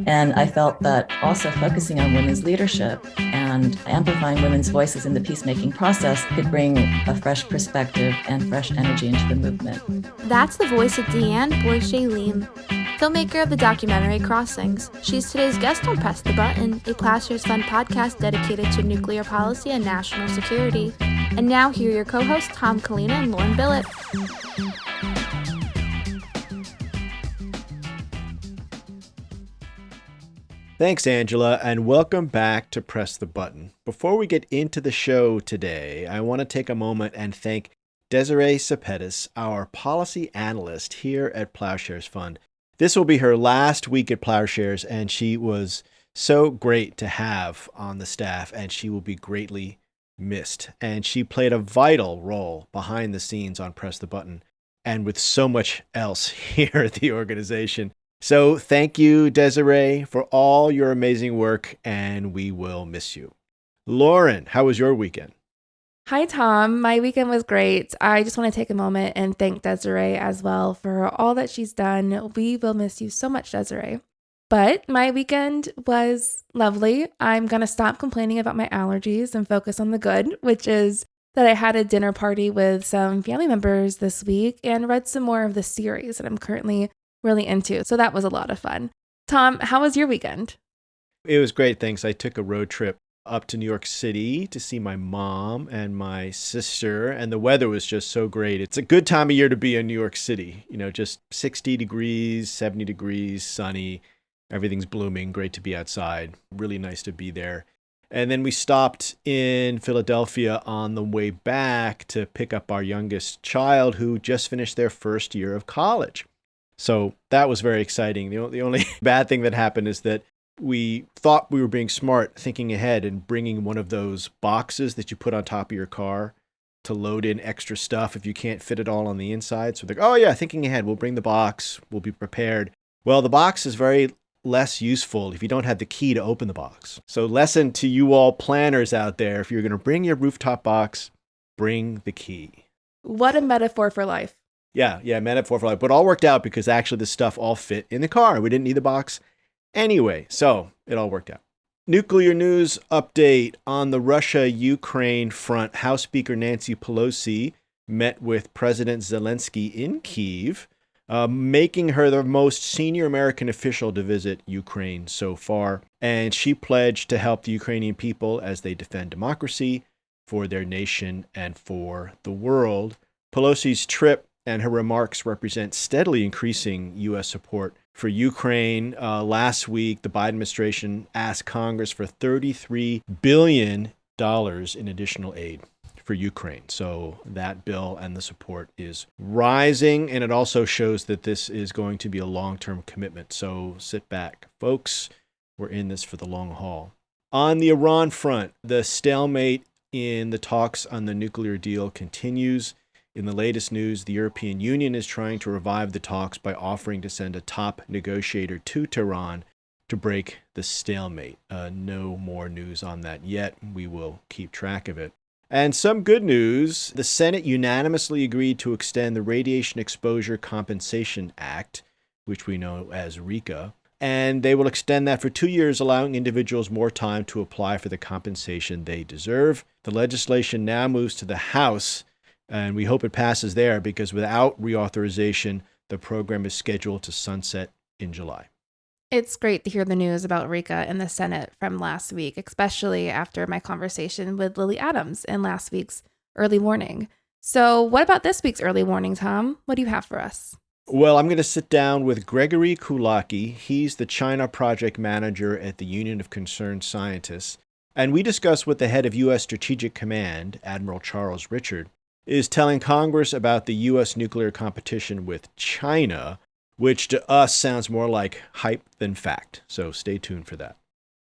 And I felt that also focusing on women's leadership and amplifying women's voices in the peacemaking process could bring a fresh perspective and fresh energy into the movement. That's the voice of Deann Borshay Liem, filmmaker of the documentary Crossings. She's today's guest on Press the Button, a Plowshares Fund podcast dedicated to nuclear policy and national security. And now here are your co-hosts Tom Collina and Lauren Billett. Thanks, Angela, and welcome back to Press the Button. Before we get into the show today, I want to take a moment and thank Desiree Cepetis, our policy analyst here at Plowshares Fund. This will be her last week at Plowshares, and she was so great to have on the staff, and she will be greatly missed. And she played a vital role behind the scenes on Press the Button and with so much else here at the organization. So thank you, Desiree, for all your amazing work, and we will miss you. Lauren, how was your weekend? Hi, Tom. My weekend was great. I just want to take a moment and thank Desiree as well for all that she's done. We will miss you so much, Desiree. But my weekend was lovely. I'm going to stop complaining about my allergies and focus on the good, which is that I had a dinner party with some family members this week and read some more of the series that I'm currently really into. So that was a lot of fun. Tom, how was your weekend? It was great, thanks. I took a road trip up to New York City to see my mom and my sister, and the weather was just so great. It's a good time of year to be in New York City. You know, just 60 degrees, 70 degrees, sunny, everything's blooming, great to be outside. Really nice to be there. And then we stopped in Philadelphia on the way back to pick up our youngest child who just finished their first year of college. So that was very exciting. The only bad thing that happened is that we thought we were being smart, thinking ahead and bringing one of those boxes that you put on top of your car to load in extra stuff if you can't fit it all on the inside. So they're like, oh yeah, thinking ahead, we'll bring the box, we'll be prepared. Well, the box is very less useful if you don't have the key to open the box. So lesson to you all planners out there, if you're going to bring your rooftop box, bring the key. What a metaphor for life. Yeah, metaphor for life. But all worked out because actually the stuff all fit in the car. We didn't need the box anyway, so it all worked out. Nuclear news update on the Russia-Ukraine front. House Speaker Nancy Pelosi met with President Zelensky in Kyiv, making her the most senior American official to visit Ukraine so far. And she pledged to help the Ukrainian people as they defend democracy for their nation and for the world. Pelosi's trip and her remarks represent steadily increasing U.S. support for Ukraine. Last week, the Biden administration asked Congress for $33 billion in additional aid for Ukraine. So that bill and the support is rising, and it also shows that this is going to be a long-term commitment. So sit back, folks. We're in this for the long haul. On the Iran front, the stalemate in the talks on the nuclear deal continues. In the latest news, the European Union is trying to revive the talks by offering to send a top negotiator to Tehran to break the stalemate. No more news on that yet. We will keep track of it. And some good news, the Senate unanimously agreed to extend the Radiation Exposure Compensation Act, which we know as RECA, and they will extend that for 2 years, allowing individuals more time to apply for the compensation they deserve. The legislation now moves to the House, and we hope it passes there because without reauthorization, the program is scheduled to sunset in July. It's great to hear the news about RECA in the Senate from last week, especially after my conversation with Lily Adams in last week's Early Warning. So what about this week's Early Warning, Tom? What do you have for us? Well, I'm going to sit down with Gregory Kulacki. He's the China project manager at the Union of Concerned Scientists. And we discuss what the head of U.S. Strategic Command, Admiral Charles Richard, is telling Congress about the U.S. nuclear competition with China, which to us sounds more like hype than fact. So stay tuned for that.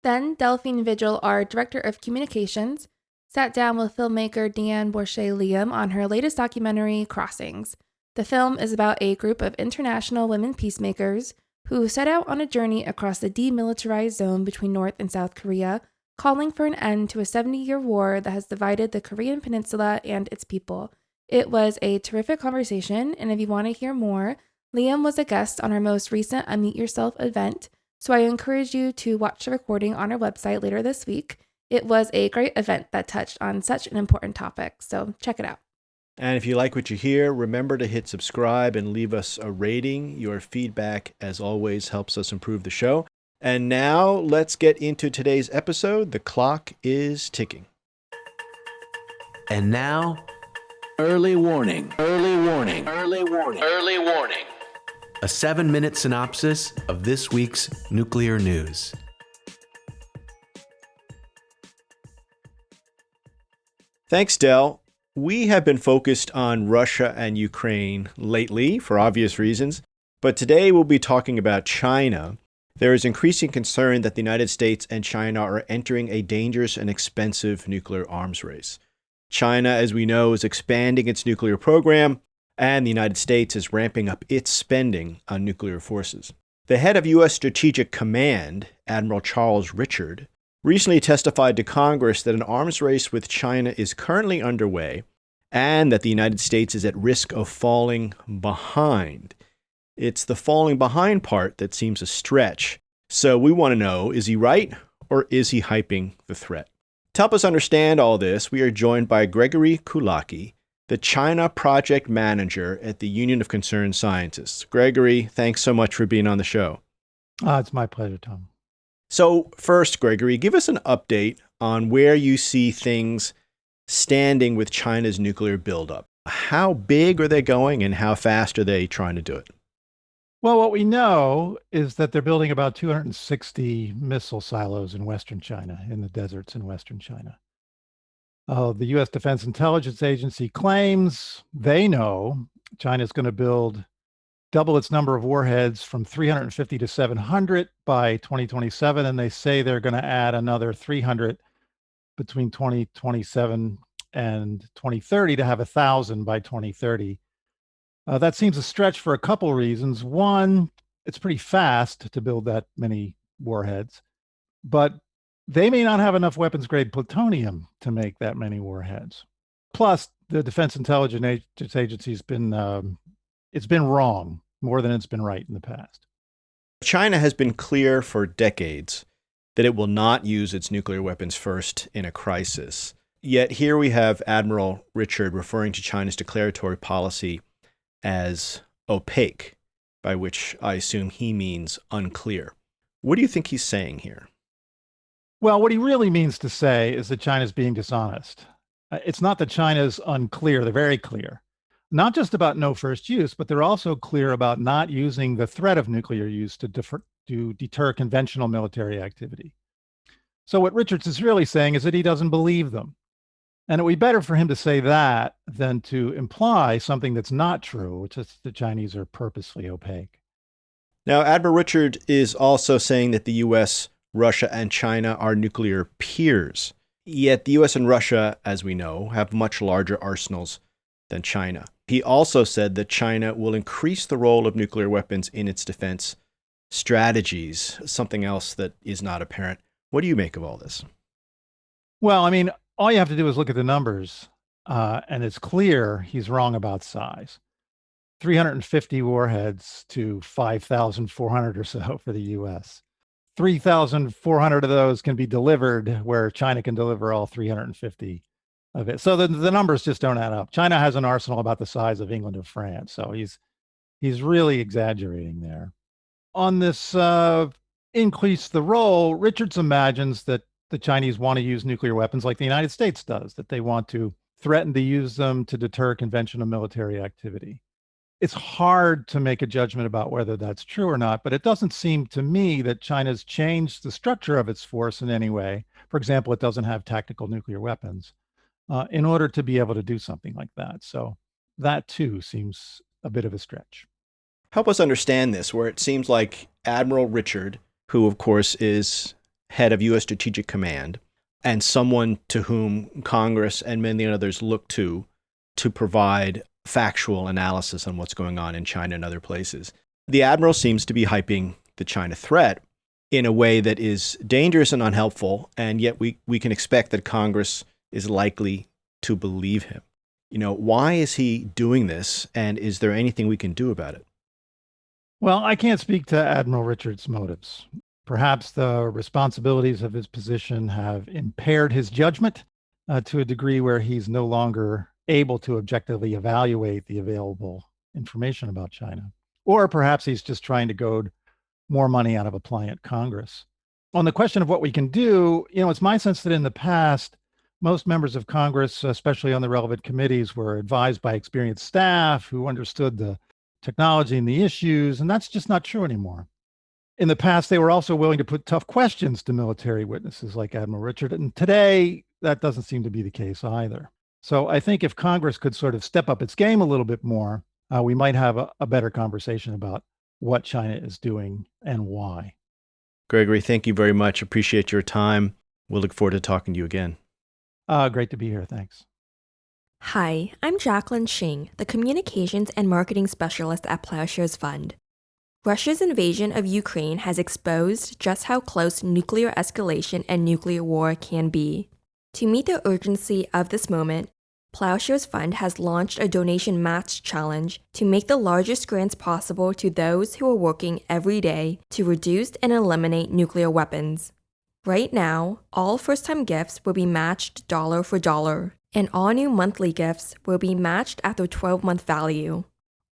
Then Delfin Vigil, our Director of Communications, sat down with filmmaker Deann Borshay Liem on her latest documentary, Crossings. The film is about a group of international women peacemakers who set out on a journey across the demilitarized zone between North and South Korea, calling for an end to a 70-year war that has divided the Korean peninsula and its people. It was a terrific conversation, and if you want to hear more, Liem was a guest on our most recent Unmute Yourself event, so I encourage you to watch the recording on our website later this week. It was a great event that touched on such an important topic, so check it out. And if you like what you hear, remember to hit subscribe and leave us a rating. Your feedback, as always, helps us improve the show. And now let's get into today's episode. The clock is ticking. And now, early warning, early warning, early warning, early warning. A 7-minute synopsis of this week's nuclear news. Thanks, Del. We have been focused on Russia and Ukraine lately for obvious reasons, but today we'll be talking about China. There is increasing concern that the United States and China are entering a dangerous and expensive nuclear arms race. China, as we know, is expanding its nuclear program, and the United States is ramping up its spending on nuclear forces. The head of U.S. Strategic Command, Admiral Charles Richard, recently testified to Congress that an arms race with China is currently underway and that the United States is at risk of falling behind. It's the falling behind part that seems a stretch. So we want to know, is he right or is he hyping the threat? To help us understand all this, we are joined by Gregory Kulacki, the China Project Manager at the Union of Concerned Scientists. Gregory, thanks so much for being on the show. It's my pleasure, Tom. So first, Gregory, give us an update on where you see things standing with China's nuclear buildup. How big are they going and how fast are they trying to do it? Well, what we know is that they're building about 260 missile silos in Western China, in the deserts in Western China. The U.S. Defense Intelligence Agency claims they know China's going to double its number of warheads from 350 to 700 by 2027, and they say they're going to add another 300 between 2027 and 2030 to have 1,000 by 2030. That seems a stretch for a couple reasons. One, it's pretty fast to build that many warheads, but they may not have enough weapons-grade plutonium to make that many warheads. Plus, the Defense Intelligence Agency's been it's been wrong more than it's been right in the past. China has been clear for decades that it will not use its nuclear weapons first in a crisis. Yet here we have Admiral Richard referring to China's declaratory policy as opaque, by which I assume he means unclear. What do you think he's saying here? Well, what he really means to say is that China's being dishonest. It's not that China's unclear, they're very clear. Not just about no first use, but they're also clear about not using the threat of nuclear use to deter conventional military activity. So what Richards is really saying is that he doesn't believe them. And it would be better for him to say that than to imply something that's not true, which is the Chinese are purposely opaque. Now, Admiral Richard is also saying that the U.S., Russia, and China are nuclear peers. Yet the U.S. and Russia, as we know, have much larger arsenals than China. He also said that China will increase the role of nuclear weapons in its defense strategies, something else that is not apparent. What do you make of all this? Well, I mean, all you have to do is look at the numbers, and it's clear he's wrong about size. 350 warheads to 5,400 or so for the U.S. 3,400 of those can be delivered where China can deliver all 350 of it. So the numbers just don't add up. China has an arsenal about the size of England or France. So he's really exaggerating there. On this increase the role, Richards imagines that the Chinese want to use nuclear weapons like the United States does, that they want to threaten to use them to deter conventional military activity. It's hard to make a judgment about whether that's true or not, but it doesn't seem to me that China's changed the structure of its force in any way. For example, it doesn't have tactical nuclear weapons in order to be able to do something like that. So that too seems a bit of a stretch. Help us understand this, where it seems like Admiral Richard, who of course is head of U.S. Strategic Command, and someone to whom Congress and many others look to provide factual analysis on what's going on in China and other places. The Admiral seems to be hyping the China threat in a way that is dangerous and unhelpful, and yet we can expect that Congress is likely to believe him. You know, why is he doing this, and is there anything we can do about it? Well, I can't speak to Admiral Richards' motives. Perhaps the responsibilities of his position have impaired his judgment to a degree where he's no longer able to objectively evaluate the available information about China. Or perhaps he's just trying to goad more money out of a pliant Congress. On the question of what we can do, it's my sense that in the past, most members of Congress, especially on the relevant committees, were advised by experienced staff who understood the technology and the issues, and that's just not true anymore. In the past, they were also willing to put tough questions to military witnesses like Admiral Richard, and today that doesn't seem to be the case either. So I think if Congress could sort of step up its game a little bit more, we might have a better conversation about what China is doing and why. Gregory, thank you very much. Appreciate your time. We'll look forward to talking to you again. Great to be here. Thanks. Hi, I'm Jacqueline Shing, the Communications and Marketing Specialist at Plowshares Fund. Russia's invasion of Ukraine has exposed just how close nuclear escalation and nuclear war can be. To meet the urgency of this moment, Plowshares Fund has launched a donation match challenge to make the largest grants possible to those who are working every day to reduce and eliminate nuclear weapons. Right now, all first-time gifts will be matched dollar for dollar, and all new monthly gifts will be matched at their 12-month value.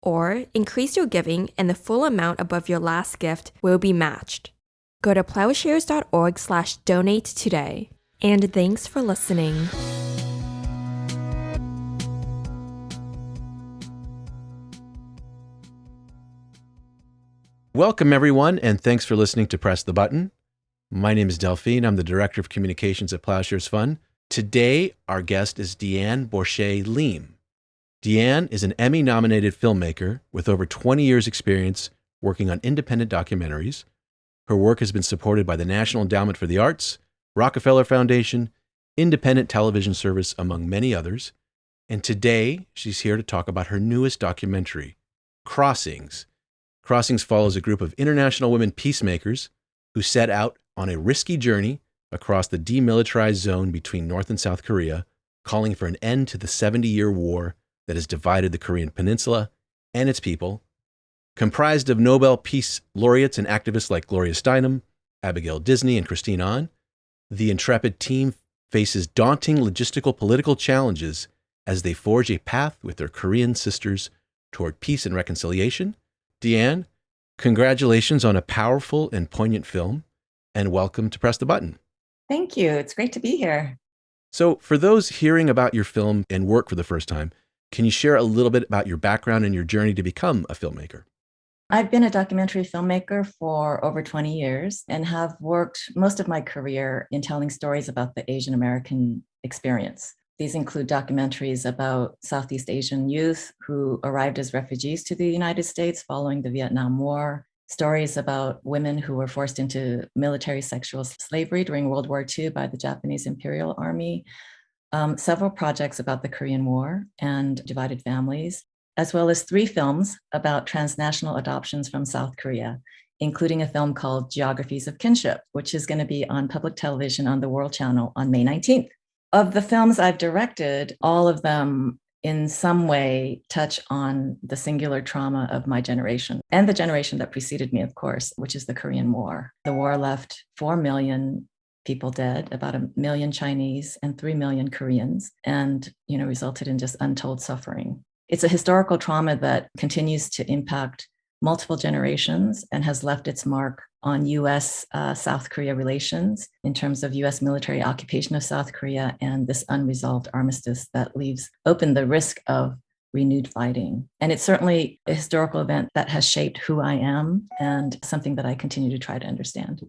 Or increase your giving and the full amount above your last gift will be matched. Go to plowshares.org/donate today. And thanks for listening. Welcome, everyone, and thanks for listening to Press the Button. My name is Delfin. I'm the Director of Communications at Plowshares Fund. Today, our guest is Deann Borshay Liem. Deann is an Emmy-nominated filmmaker with over 20 years' experience working on independent documentaries. Her work has been supported by the National Endowment for the Arts, Rockefeller Foundation, Independent Television Service, among many others. And today, she's here to talk about her newest documentary, Crossings. Crossings follows a group of international women peacemakers who set out on a risky journey across the demilitarized zone between North and South Korea, calling for an end to the 70-year war that has divided the Korean peninsula and its people. Comprised of Nobel Peace laureates and activists like Gloria Steinem, Abigail Disney, and Christine Ahn, the intrepid team faces daunting logistical political challenges as they forge a path with their Korean sisters toward peace and reconciliation. Deann, congratulations on a powerful and poignant film, and welcome to Press the Button. Thank you. It's great to be here. So for those hearing about your film and work for the first time, can you share a little bit about your background and your journey to become a filmmaker? I've been a documentary filmmaker for over 20 years and have worked most of my career in telling stories about the Asian American experience. These include documentaries about Southeast Asian youth who arrived as refugees to the United States following the Vietnam War, stories about women who were forced into military sexual slavery during World War II by the Japanese Imperial Army, several projects about the Korean War and divided families, as well as 3 films about transnational adoptions from South Korea, including a film called Geographies of Kinship, which is going to be on public television on the World Channel on May 19th. Of the films I've directed, all of them in some way touch on the singular trauma of my generation and the generation that preceded me, of course, which is the Korean War. The war left 4 million people dead, about 1 million Chinese and 3 million Koreans, and resulted in just untold suffering. It's a historical trauma that continues to impact multiple generations and has left its mark on U.S.-South Korea relations in terms of U.S. military occupation of South Korea and this unresolved armistice that leaves open the risk of renewed fighting. And it's certainly a historical event that has shaped who I am and something that I continue to try to understand.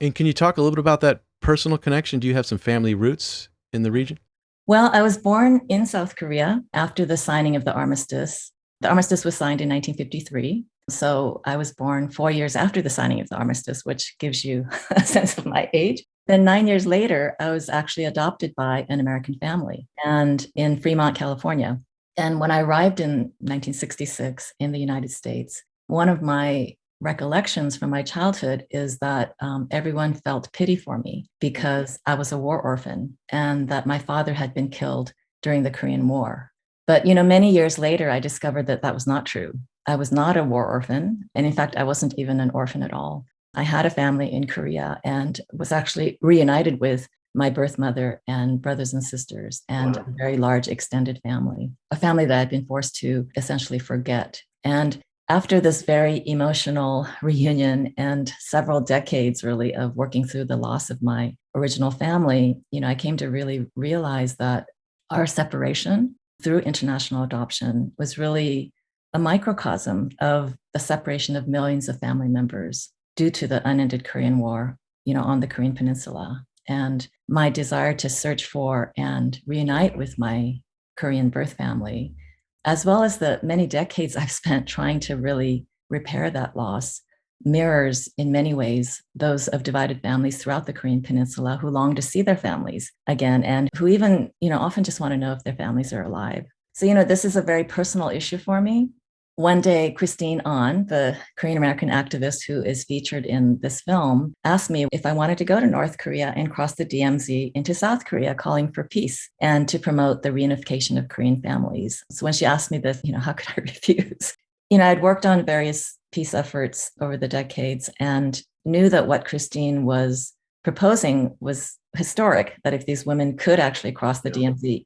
And can you talk a little bit about that personal connection? Do you have some family roots in the region? Well, I was born in South Korea after the signing of the armistice. The armistice was signed in 1953. So I was born 4 years after the signing of the armistice, which gives you a sense of my age. Then 9 years later, I was actually adopted by an American family and in Fremont, California. And when I arrived in 1966 in the United States, one of my recollections from my childhood is that everyone felt pity for me because I was a war orphan and that my father had been killed during the Korean War. But, many years later, I discovered that that was not true. I was not a war orphan. And in fact, I wasn't even an orphan at all. I had a family in Korea and was actually reunited with my birth mother and brothers and sisters and a very large extended family, a family that I'd been forced to essentially forget. And after this very emotional reunion and several decades really of working through the loss of my original family, I came to really realize that our separation through international adoption was really a microcosm of the separation of millions of family members due to the unended Korean War, on the Korean Peninsula. And my desire to search for and reunite with my Korean birth family, as well as the many decades I've spent trying to really repair that loss, mirrors in many ways those of divided families throughout the Korean Peninsula who long to see their families again and who even, often just want to know if their families are alive. So, this is a very personal issue for me. One day, Christine Ahn, the Korean American activist who is featured in this film, asked me if I wanted to go to North Korea and cross the DMZ into South Korea, calling for peace and to promote the reunification of Korean families. So when she asked me this, how could I refuse? I'd worked on various peace efforts over the decades and knew that what Christine was proposing was historic, that if these women could actually cross the DMZ,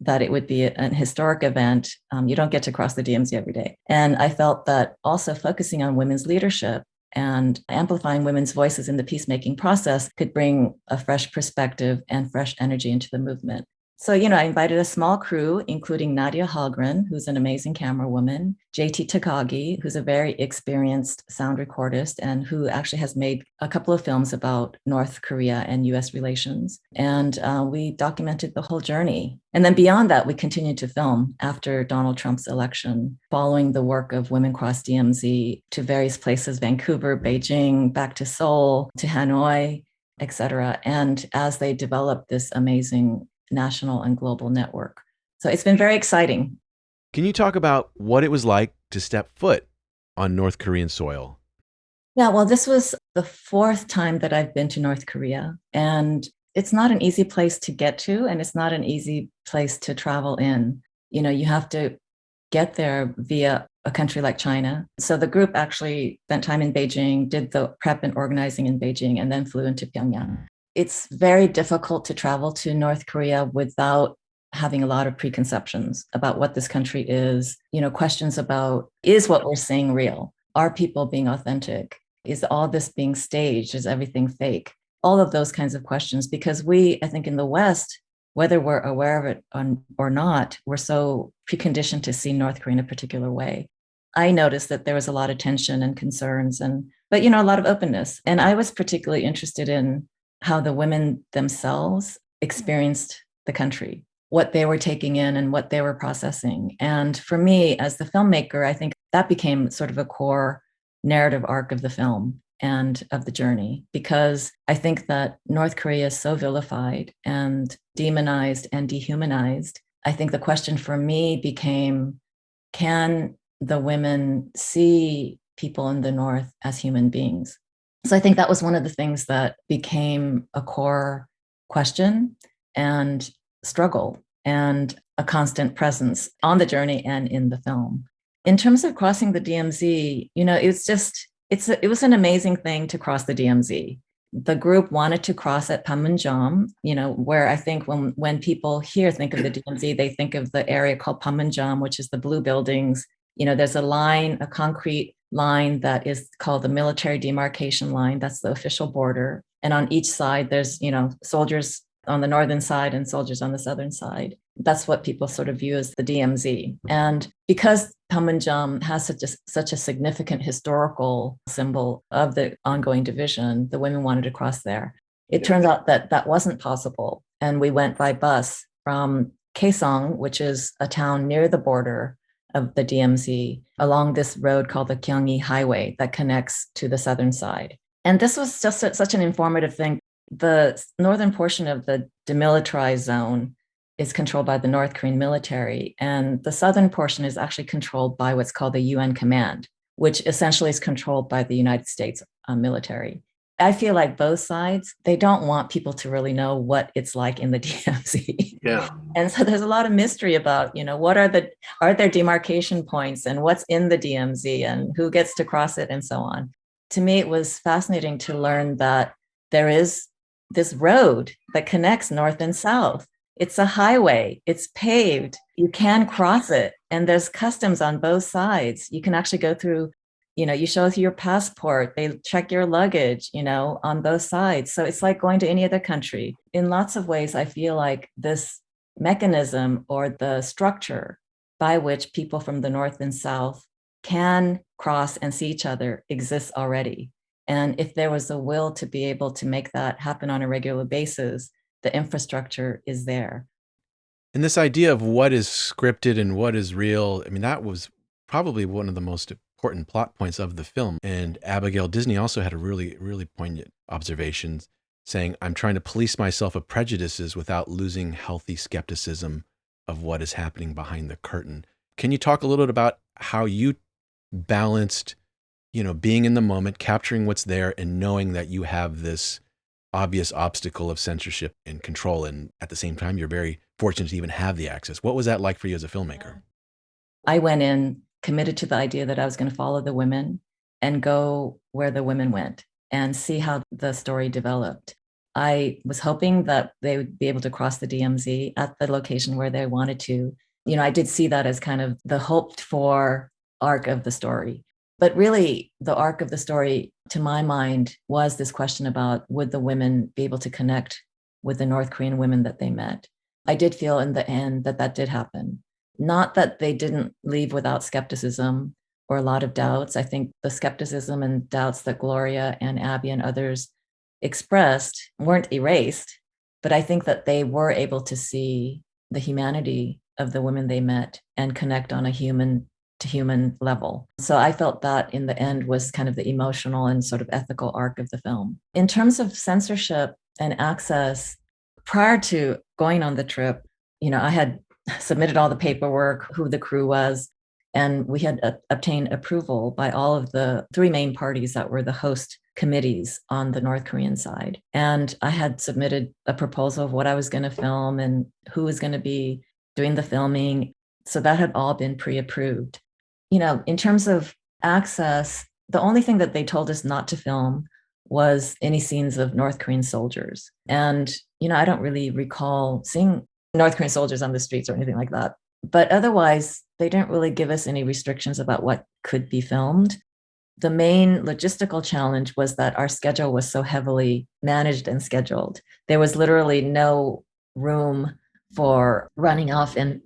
that it would be an historic event. You don't get to cross the DMZ every day. And I felt that also focusing on women's leadership and amplifying women's voices in the peacemaking process could bring a fresh perspective and fresh energy into the movement. So, I invited a small crew, including Nadia Hallgren, who's an amazing camera woman, JT Takagi, who's a very experienced sound recordist and who actually has made a couple of films about North Korea and US relations. And we documented the whole journey. And then beyond that, we continued to film after Donald Trump's election, following the work of Women Cross DMZ to various places, Vancouver, Beijing, back to Seoul, to Hanoi, et cetera. And as they developed this amazing national and global network. So it's been very exciting. Can you talk about what it was like to step foot on North Korean soil? Yeah, well, this was the fourth time that I've been to North Korea, and it's not an easy place to get to, and it's not an easy place to travel in. You have to get there via a country like China. So the group actually spent time in Beijing, did the prep and organizing in Beijing, and then flew into Pyongyang. It's very difficult to travel to North Korea without having a lot of preconceptions about what this country is, questions about, is what we're seeing real? Are people being authentic? Is all this being staged? Is everything fake? All of those kinds of questions, because we, I think in the West, whether we're aware of it or not, we're so preconditioned to see North Korea in a particular way. I noticed that there was a lot of tension and concerns, but a lot of openness. And I was particularly interested in how the women themselves experienced the country, what they were taking in and what they were processing. And for me, as the filmmaker, I think that became sort of a core narrative arc of the film and of the journey, because I think that North Korea is so vilified and demonized and dehumanized. I think the question for me became, can the women see people in the North as human beings? So I think that was one of the things that became a core question and struggle and a constant presence on the journey and in the film. In terms of crossing the DMZ, it was an amazing thing to cross the DMZ. The group wanted to cross at Panmunjom, where I think when people here think of the DMZ, they think of the area called Panmunjom, which is the blue buildings. There's a concrete line that is called the military demarcation line. That's the official border. And on each side, there's, soldiers on the northern side and soldiers on the southern side. That's what people sort of view as the DMZ. And because Panmunjom has such a significant historical symbol of the ongoing division, the women wanted to cross there. It turns out that that wasn't possible. And we went by bus from Kaesong, which is a town near the border of the DMZ, along this road called the Gyeonggi Highway that connects to the southern side. And this was just such an informative thing. The northern portion of the demilitarized zone is controlled by the North Korean military, and the southern portion is actually controlled by what's called the UN Command, which essentially is controlled by the United States military. I feel like both sides, they don't want people to really know what it's like in the DMZ. Yeah. And so there's a lot of mystery about, what are there demarcation points and what's in the DMZ and who gets to cross it and so on. To me, it was fascinating to learn that there is this road that connects north and south. It's a highway, it's paved, you can cross it, and there's customs on both sides. You can actually go through, you show your passport, they check your luggage, on both sides. So it's like going to any other country. In lots of ways, I feel like this mechanism or the structure by which people from the north and south can cross and see each other exists already. And if there was a will to be able to make that happen on a regular basis, the infrastructure is there. And this idea of what is scripted and what is real, I mean, that was probably one of the most important plot points of the film. And Abigail Disney also had a really, really poignant observation saying, I'm trying to police myself of prejudices without losing healthy skepticism of what is happening behind the curtain. Can you talk a little bit about how you balanced, being in the moment, capturing what's there, and knowing that you have this obvious obstacle of censorship and control, and at the same time, you're very fortunate to even have the access. What was that like for you as a filmmaker? I went in committed to the idea that I was going to follow the women and go where the women went and see how the story developed. I was hoping that they would be able to cross the DMZ at the location where they wanted to. I did see that as kind of the hoped for arc of the story. But really, the arc of the story, to my mind, was this question about would the women be able to connect with the North Korean women that they met? I did feel in the end that did happen. Not that they didn't leave without skepticism or a lot of doubts. I think the skepticism and doubts that Gloria and Abby and others expressed weren't erased, but I think that they were able to see the humanity of the women they met and connect on a human to human level. So I felt that in the end was kind of the emotional and sort of ethical arc of the film. In terms of censorship and access, prior to going on the trip, I had submitted all the paperwork, who the crew was, and we had obtained approval by all of the three main parties that were the host committees on the North Korean side. And I had submitted a proposal of what I was going to film and who was going to be doing the filming. So that had all been pre-approved. In terms of access, the only thing that they told us not to film was any scenes of North Korean soldiers. And, I don't really recall seeing North Korean soldiers on the streets or anything like that. But otherwise, they didn't really give us any restrictions about what could be filmed. The main logistical challenge was that our schedule was so heavily managed and scheduled. There was literally no room for running off and,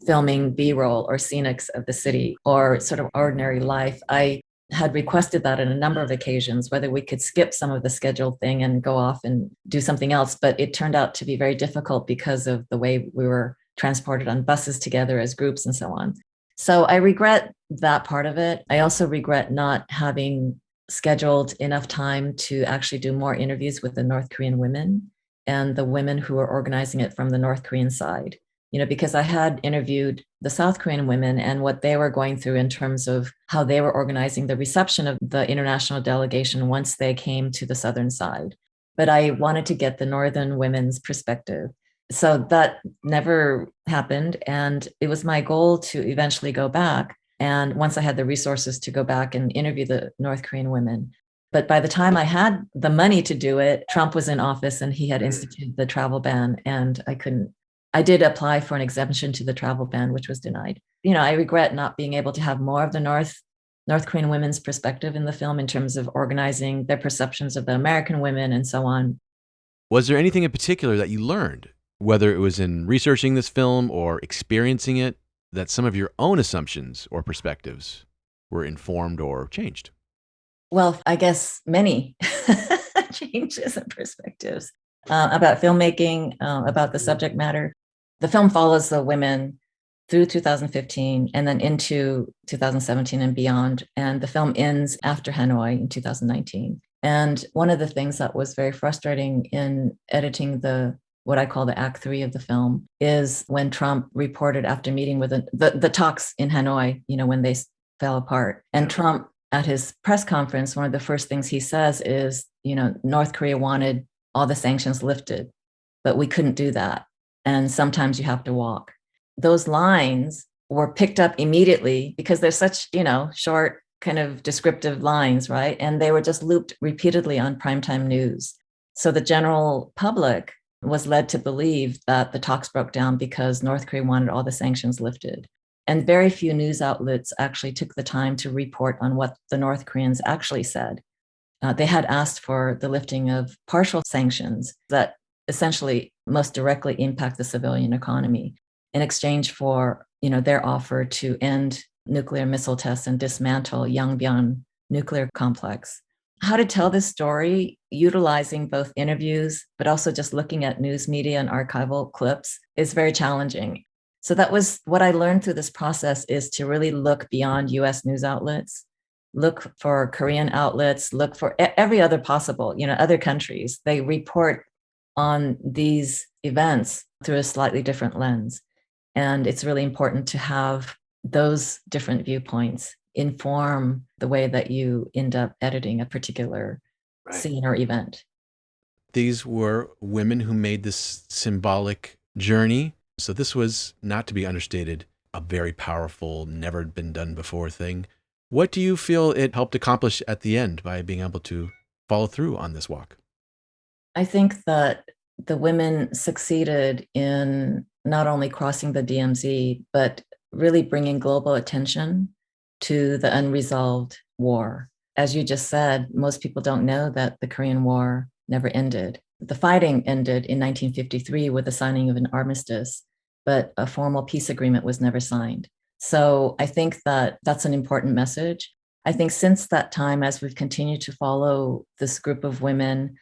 filming B-roll or scenics of the city or sort of ordinary life. I had requested that on a number of occasions, whether we could skip some of the scheduled thing and go off and do something else. But it turned out to be very difficult because of the way we were transported on buses together as groups and so on. So I regret that part of it. I also regret not having scheduled enough time to actually do more interviews with the North Korean women and the women who were organizing it from the North Korean side, because I had interviewed the South Korean women and what they were going through in terms of how they were organizing the reception of the international delegation once they came to the Southern side. But I wanted to get the Northern women's perspective. So that never happened. And it was my goal to eventually go back. And once I had the resources to go back and interview the North Korean women. But by the time I had the money to do it, Trump was in office and he had instituted the travel ban, and I couldn't. I did apply for an exemption to the travel ban, which was denied. I regret not being able to have more of the North Korean women's perspective in the film in terms of organizing their perceptions of the American women and so on. Was there anything in particular that you learned, whether it was in researching this film or experiencing it, that some of your own assumptions or perspectives were informed or changed? Well, I guess many changes and perspectives about filmmaking, about the subject matter. The film follows the women through 2015 and then into 2017 and beyond. And the film ends after Hanoi in 2019. And one of the things that was very frustrating in editing what I call the Act 3 of the film is when Trump reported after meeting with the talks in Hanoi, when they fell apart. And Trump at his press conference, one of the first things he says is, North Korea wanted all the sanctions lifted, but we couldn't do that. And sometimes you have to walk. Those lines were picked up immediately because they're such, short kind of descriptive lines, right? And they were just looped repeatedly on primetime news. So the general public was led to believe that the talks broke down because North Korea wanted all the sanctions lifted. And very few news outlets actually took the time to report on what the North Koreans actually said. They had asked for the lifting of partial sanctions that essentially most directly impact the civilian economy in exchange for, their offer to end nuclear missile tests and dismantle Yongbyon nuclear complex. How to tell this story utilizing both interviews, but also just looking at news media and archival clips is very challenging. So that was what I learned through this process, is to really look beyond US news outlets, look for Korean outlets, look for every other possible, other countries. They report on these events through a slightly different lens. And it's really important to have those different viewpoints inform the way that you end up editing a particular scene or event. These were women who made this symbolic journey. So this was, not to be understated, a very powerful, never been done before thing. What do you feel it helped accomplish at the end by being able to follow through on this walk? I think that the women succeeded in not only crossing the DMZ, but really bringing global attention to the unresolved war. As you just said, most people don't know that the Korean War never ended. The fighting ended in 1953 with the signing of an armistice, but a formal peace agreement was never signed. So I think that that's an important message. I think since that time, as we've continued to follow this group of women,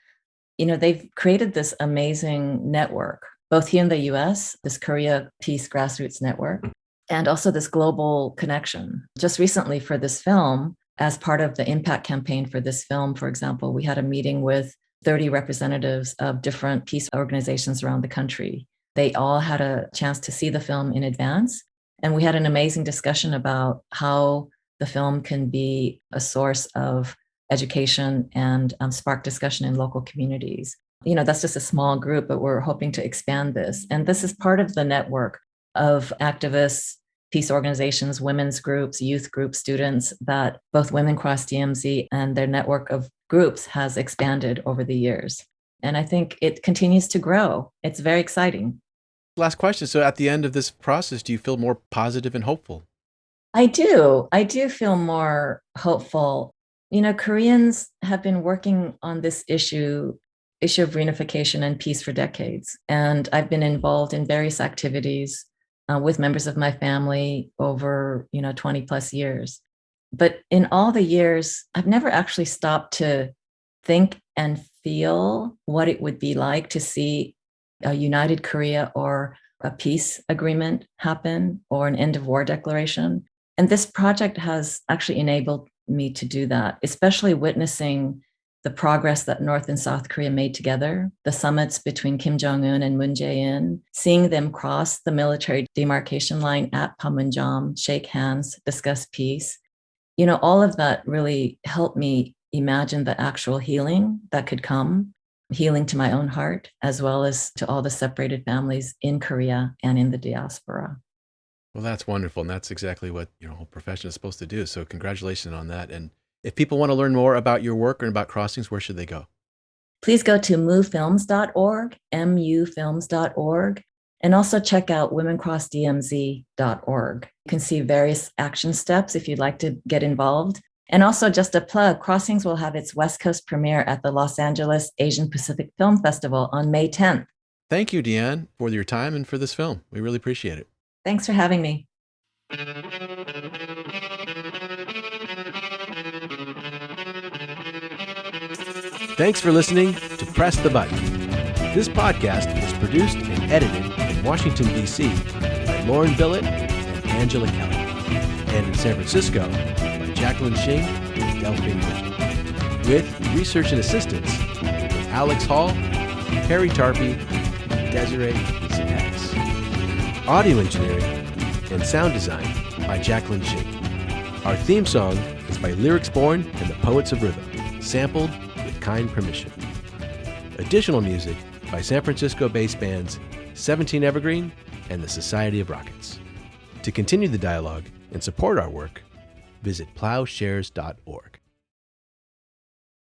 they've created this amazing network, both here in the US, this Korea Peace Grassroots Network, and also this global connection. Just recently for this film, as part of the impact campaign for this film, for example, we had a meeting with 30 representatives of different peace organizations around the country. They all had a chance to see the film in advance. And we had an amazing discussion about how the film can be a source of education and spark discussion in local communities. That's just a small group, but we're hoping to expand this. And this is part of the network of activists, peace organizations, women's groups, youth groups, students, that both Women Cross DMZ and their network of groups has expanded over the years. And I think it continues to grow. It's very exciting. Last question. So at the end of this process, do you feel more positive and hopeful? I do. I do feel more hopeful. Koreans have been working on this issue of reunification and peace for decades. And I've been involved in various activities with members of my family over, 20 plus years. But in all the years, I've never actually stopped to think and feel what it would be like to see a united Korea or a peace agreement happen or an end of war declaration. And this project has actually enabled me to do that, especially witnessing the progress that North and South Korea made together, the summits between Kim Jong-un and Moon Jae-in, seeing them cross the military demarcation line at Panmunjom, shake hands, discuss peace. All of that really helped me imagine the actual healing that could come, healing to my own heart, as well as to all the separated families in Korea and in the diaspora. Well, that's wonderful. And that's exactly what your whole profession is supposed to do. So congratulations on that. And if people want to learn more about your work and about Crossings, where should they go? Please go to mufilms.org, mufilms.org, and also check out womencrossdmz.org. You can see various action steps if you'd like to get involved. And also just a plug, Crossings will have its West Coast premiere at the Los Angeles Asian Pacific Film Festival on May 10th. Thank you, Deann, for your time and for this film. We really appreciate it. Thanks for having me. Thanks for listening to Press the Button. This podcast is produced and edited in Washington, D.C. by Lauren Billett and Angela Kelly, and in San Francisco by Jacqueline Shing and Delfin Vigil, with research and assistance from Alex Hall, Harry Tarpey, and Desiree Zanetis. Audio engineering and sound design by Jacqueline Shing. Our theme song is It's by Lyrics Born and the Poets of Rhythm, sampled with kind permission. Additional music by San Francisco-based bands 17 Evergreen and the Society of Rockets. To continue the dialogue and support our work, visit plowshares.org.